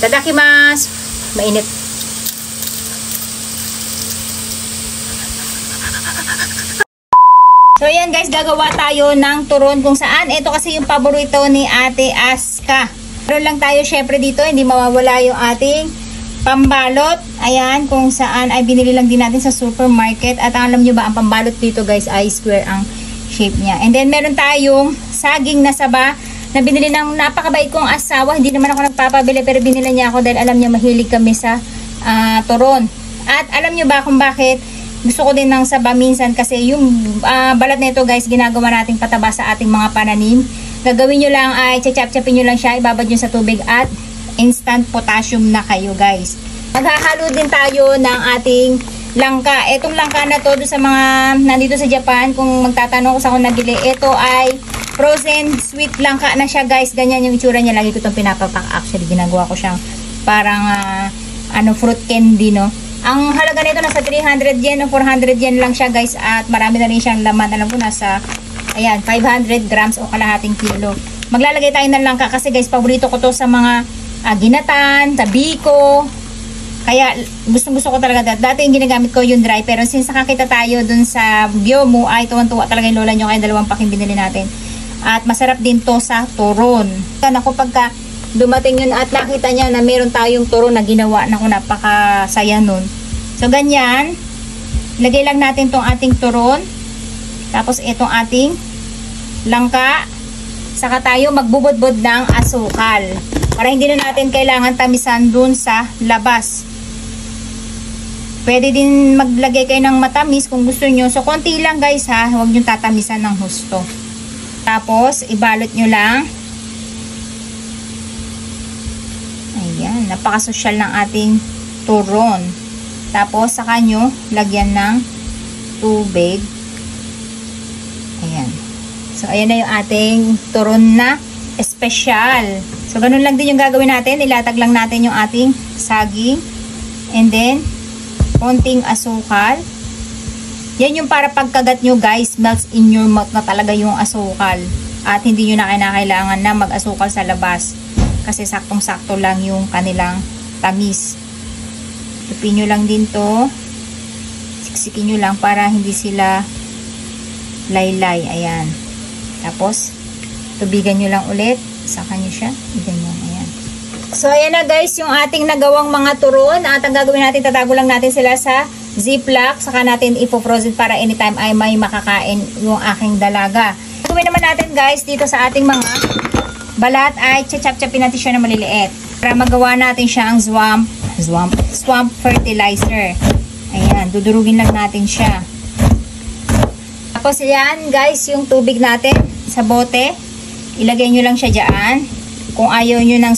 Itadakimasu. Mainit. So ayan guys, gagawa tayo ng turon kung saan. Ito kasi yung paborito ni Ate Aska. Meron lang tayo syempre dito, hindi mawawala yung ating pambalot. Ayan, kung saan ay binili lang din natin sa supermarket. At alam nyo ba, ang pambalot dito guys ay square ang shape niya. And then meron tayong saging na saba na binili ng napakabait kong asawa. Hindi naman ako nagpapabili pero binili niya ako dahil alam niya mahilig kami sa turon. At alam nyo ba kung bakit gusto ko din ng saba minsan? Kasi yung balat nito guys, ginagawa nating pataba sa ating mga pananim. Gagawin nyo lang ay chachap-chapin nyo lang siya, ibabad nyo sa tubig at instant potassium na kayo guys. Maghahalo din tayo ng ating langka. Etong langka na to, sa mga nandito sa Japan, kung magtatanong ko sa kung nabili, ito ay frozen sweet langka na siya guys. Ganyan yung itsura niya. Lagi ko itong pinapapak. Actually, ginagawa ko siyang parang fruit candy, no? Ang halaga nito nasa 300 yen o 400 yen lang siya guys. At marami na rin siyang laman. Alam ko nasa, ayan, 500 grams o kalahating kilo. Maglalagay tayo ng langka kasi guys, paborito ko to sa mga ginatan, sa biko. Kaya gusto ko talaga. Dati yung ginagamit ko yung dry. Pero since nakakita tayo dun sa Gyomu, ay tuwan-tuwa talaga yung lola nyo. Kaya 2 paking binili natin. At masarap din to sa turon. Ako pagka dumating yun at nakita niya na meron tayong turon na ginawa, naku, napakasaya nun. So ganyan, lagay lang natin tong ating turon, tapos itong ating langka, saka tayo magbubod-bod ng asukal para hindi na natin kailangan tamisan dun sa labas. Pwede din maglagay kayo ng matamis kung gusto nyo. So konti lang guys ha, huwag nyo tatamisan ng husto. Tapos ibalot nyo lang. Ayan, napakasosyal ng ating turon. Tapos saka nyo lagyan ng tubig. Ayan. So ayan na yung ating turon na espesyal. So ganun lang din yung gagawin natin. Ilatag lang natin yung ating saging. And then konting asukal. Yan yung para pagkagat nyo guys, melts in your mouth na talaga yung asukal. At hindi nyo na kailangan na mag-asukal sa labas. Kasi saktong-sakto lang yung kanilang tamis. Tupin nyo lang din to. Siksikin nyo lang para hindi sila laylay. Ayan. Tapos, tubigan nyo lang ulit. Saka nyo siya. Ganyan. Ayan. So, ayan na guys, yung ating nagawang mga turon. At ang gagawin natin, tatago lang natin sila sa ziplock. Saka natin ipo-frozen para anytime ay may makakain yung aking dalaga. Gawin naman natin guys, dito sa ating mga balat ay chachap-chapin natin siya na maliliit para magawa natin siya ang swamp fertilizer. Ayan, dudurugin lang natin siya. Tapos yan guys, yung tubig natin sa bote, ilagay nyo lang siya dyan. Kung ayaw nyo ng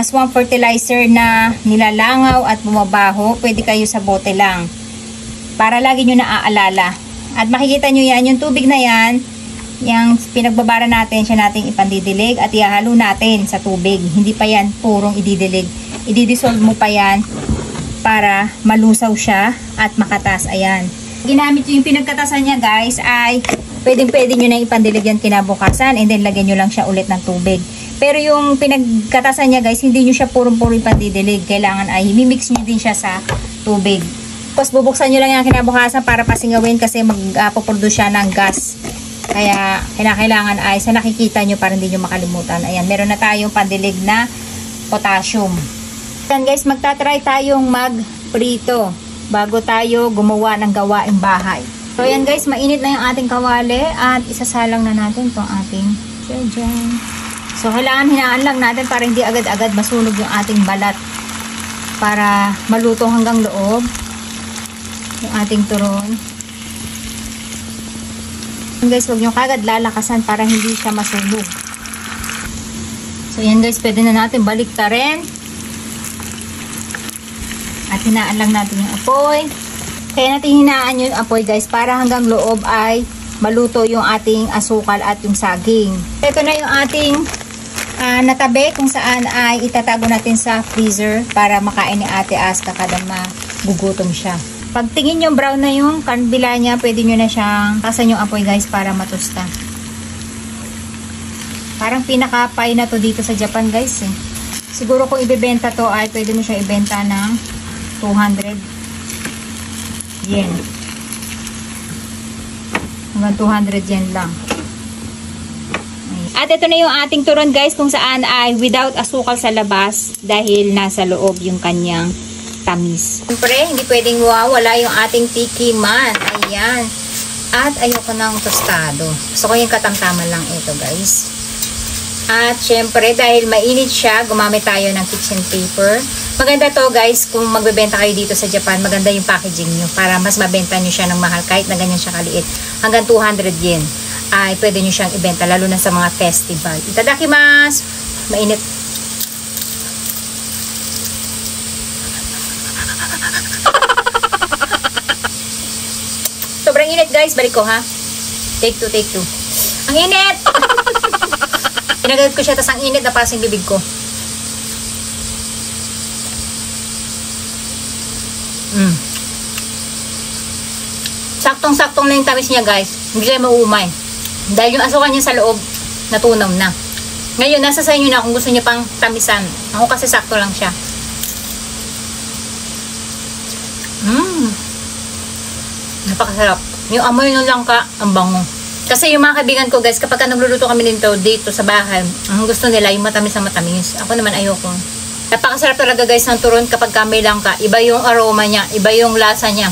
swamp fertilizer na nilalangaw at bumabaho, pwede kayo sa bote lang para lagi nyo naaalala. At makikita nyo yan, yung tubig na yan, yung pinagbabara natin, siya nating ipandidilig at ihalo natin sa tubig. Hindi pa yan purong ididilig. Ididissolve mo pa yan para malusaw siya at makatas. Ayan. Ginamit yung pinagkatasan niya guys ay pwedeng-pwede nyo na ipandilig yan kinabukasan and then lagyan nyo lang siya ulit ng tubig. Pero yung pinagkatasan niya guys, hindi nyo siya purong-purong ipandidilig. Kailangan ay mimix nyo din siya sa tubig. Tapos bubuksan nyo lang yung kinabukasan para pasingawin kasi magpoproduce siya ng gas. Kaya kailangan ay sa nakikita nyo para hindi nyo makalimutan. Ayan, meron na tayong pandilig na potassium. Ayan guys, magtatry tayong magprito bago tayo gumawa ng gawaing bahay. So ayan guys, mainit na yung ating kawali at isasalang na natin itong ating dyan. So kailangan hinaan lang natin para hindi agad-agad masunog yung ating balat. Para maluto hanggang loob yung ating turon. Guys, huwag nyo kagad lalakasan para hindi siya masunog. So yan guys, pwede na natin baliktarin. At hinaan lang natin yung apoy. Kaya natin hinaan yung apoy guys para hanggang loob ay maluto yung ating asukal at yung saging. Ito na yung ating natabi kung saan ay itatago natin sa freezer para makain ni Ate Aska kada magugutom siya. Pag tingin yung brown na yung kanbila niya, pwede nyo na siyang tasan yung apoy guys para matusta. Parang pinakapay na to dito sa Japan guys eh. Siguro kung ibebenta to ay pwede mo siya ibenta ng 200 yen. Hanggang 200 yen lang. At ito na yung ating turon guys, kung saan ay without asukal sa labas dahil nasa loob yung kanyang tamis. Siyempre, hindi pwedeng wala yung ating tikiman. Ayan. At ayoko ng tostado. Gusto ko yung katamtaman lang ito guys. At syempre, dahil mainit siya, gumamit tayo ng kitchen paper. Maganda to guys, kung magbebenta kayo dito sa Japan, maganda yung packaging nyo para mas mabenta nyo siya ng mahal kahit na ganyan siya kaliit. Hanggang 200 yen ay pwede nyo siyang ibenta, lalo na sa mga festival. Itadakimasu! Mainit. Sobrang init guys, balik ko ha. Take 2, take 2. Ang init! Pinagalit ko siya, tas ang init na pasing bibig ko. Saktong-saktong na yung tamis niya guys. Hindi siya mauumay. Dahil yung asukal niya sa loob, natunaw na. Ngayon, nasa sa inyo na kung gusto niyo pang tamisan. Ako kasi sakto lang siya. Napakasarap. Yung amoy ng langka, ang bango. Kasi yung mga kaibigan ko guys, kapag nagluluto kami dito sa bahay, ang gusto nila yung matamis na matamis. Ako naman ayoko. Napakasarap talaga guys ng turon kapag may langka. Iba yung aroma niya, iba yung lasa niya.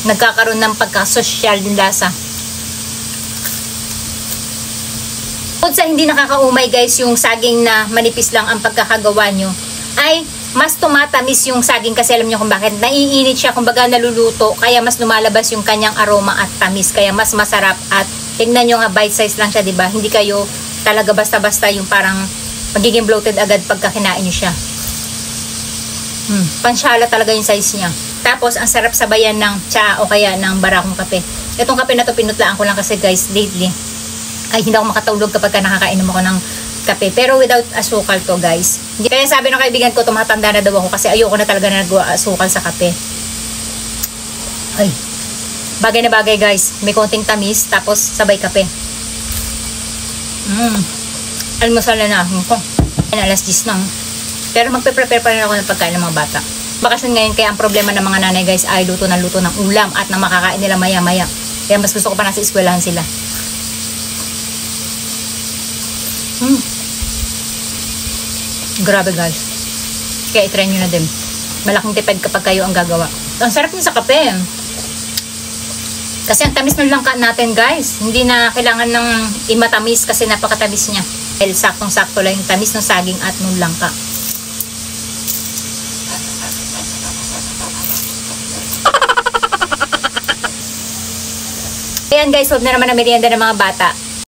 Nagkakaroon ng pagka-social din lasa. Kung sa hindi nakakaumay guys, yung saging na manipis lang ang pagkakagawa nyo, ay mas tumatamis yung saging kasi alam nyo kung bakit. Naiinit siya, kumbaga naluluto, kaya mas lumalabas yung kanyang aroma at tamis. Kaya mas masarap at tingnan nyo nga, bite size lang siya, diba? Hindi kayo talaga basta-basta yung parang magiging bloated agad pagka kinain nyo siya. Pansyala talaga yung size niya. Tapos, ang sarap sabayan ng tsa o kaya ng barakong kape. Itong kape na to pinutlaan ko lang kasi guys, lately, ay hindi ako makatulog kapag nakakainom ako ng kape. Pero without asukal to guys. Kaya sabi ng kaibigan ko, tumatanda na daw ako kasi ayoko na talaga na nag-asukal sa kape. Ay, bagay na bagay guys. May konting tamis, tapos sabay kape. Almusal na ako. Alas 10 na. Pero magpe-prepare pa rin ako ng pagkain ng mga bata. Bakasyon ngayon, kaya ang problema ng mga nanay guys ay luto ng ulam at na makakain nila maya-maya. Kaya mas gusto ko pa nasa eskwelahan sila. Grabe guys. Kaya i-try nyo na din. Malaking tipid kapag kayo ang gagawa. Ang sarap niya sa kape. Kasi ang tamis ng langka natin guys. Hindi na kailangan ng imatamis kasi napakatamis niya. Dahil saktong-sakto lang yung tamis ng saging at ng langka. Ayan guys, huwag na naman ang merienda ng mga bata.